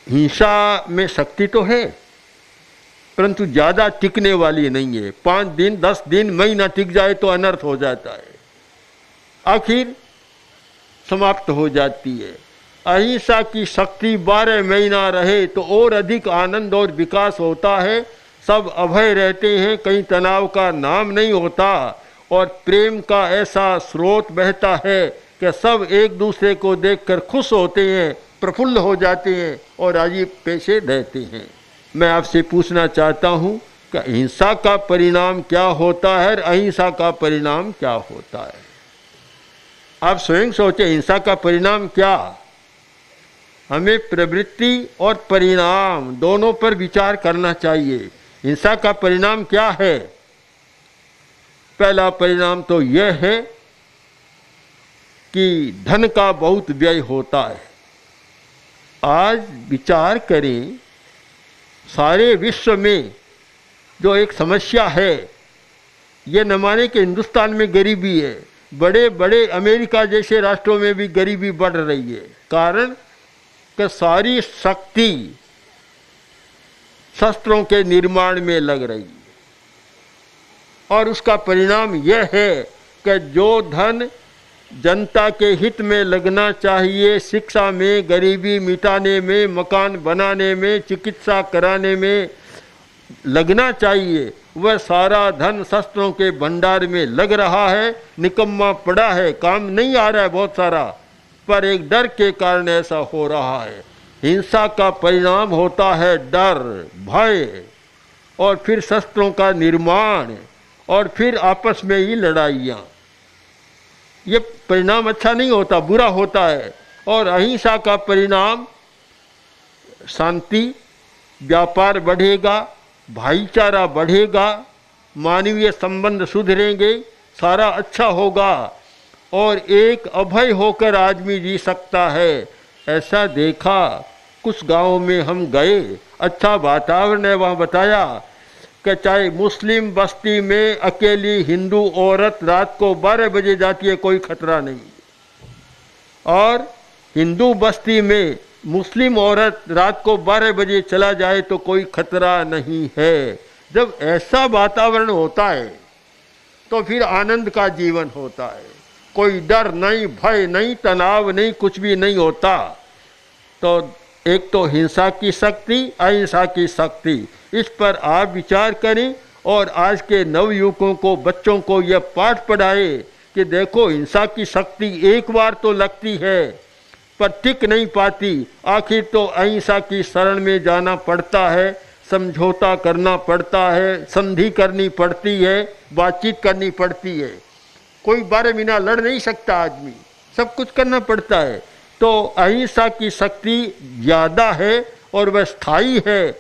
हिंसा में शक्ति तो है, परंतु ज़्यादा टिकने वाली नहीं है। 5 दिन 10 दिन महीना टिक जाए तो अनर्थ हो जाता है, आखिर समाप्त हो जाती है। अहिंसा की शक्ति 12 महीना रहे तो और अधिक आनंद और विकास होता है। सब अभय रहते हैं, कहीं तनाव का नाम नहीं होता और प्रेम का ऐसा स्रोत बहता है कि सब एक दूसरे को देखकर खुश होते हैं, प्रफुल्ल हो जाते हैं और आजीव पेशे रहते हैं। मैं आपसे पूछना चाहता हूँ कि हिंसा का परिणाम क्या होता है और अहिंसा का परिणाम क्या होता है? आप स्वयं सोचें, हिंसा का परिणाम क्या? हमें प्रवृत्ति और परिणाम दोनों पर विचार करना चाहिए। हिंसा का परिणाम क्या है? पहला परिणाम तो यह है कि धन का बहुत व्यय होता है। आज विचार करें, सारे विश्व में जो एक समस्या है, ये न माने कि हिंदुस्तान में गरीबी है, बड़े बड़े अमेरिका जैसे राष्ट्रों में भी गरीबी बढ़ रही है। कारण कि सारी शक्ति शस्त्रों के निर्माण में लग रही है और उसका परिणाम यह है कि जो धन जनता के हित में लगना चाहिए, शिक्षा में, गरीबी मिटाने में, मकान बनाने में, चिकित्सा कराने में लगना चाहिए, वह सारा धन शस्त्रों के भंडार में लग रहा है, निकम्मा पड़ा है, काम नहीं आ रहा है बहुत सारा, पर एक डर के कारण ऐसा हो रहा है। हिंसा का परिणाम होता है डर, भय, और फिर शस्त्रों का निर्माण और फिर आपस में ही लड़ाइयाँ। ये परिणाम अच्छा नहीं होता, बुरा होता है। और अहिंसा का परिणाम शांति, व्यापार बढ़ेगा, भाईचारा बढ़ेगा, मानवीय संबंध सुधरेंगे, सारा अच्छा होगा और एक अभय होकर आदमी जी सकता है। ऐसा देखा, कुछ गांवों में हम गए, अच्छा वातावरण है, वहाँ बताया कि चाहे मुस्लिम बस्ती में अकेली हिंदू औरत रात को 12 बजे जाती है, कोई खतरा नहीं, और हिंदू बस्ती में मुस्लिम औरत रात को 12 बजे चला जाए तो कोई खतरा नहीं है। जब ऐसा वातावरण होता है तो फिर आनंद का जीवन होता है, कोई डर नहीं, भय नहीं, तनाव नहीं, कुछ भी नहीं होता। तो एक तो हिंसा की शक्ति, अहिंसा की शक्ति, इस पर आप विचार करें और आज के नवयुवकों को, बच्चों को यह पाठ पढ़ाए कि देखो, हिंसा की शक्ति एक बार तो लगती है पर टिक नहीं पाती, आखिर तो अहिंसा की शरण में जाना पड़ता है, समझौता करना पड़ता है, संधि करनी पड़ती है, बातचीत करनी पड़ती है। कोई 12 महीना लड़ नहीं सकता आदमी, सब कुछ करना पड़ता है। तो अहिंसा की शक्ति ज़्यादा है और वह स्थायी है।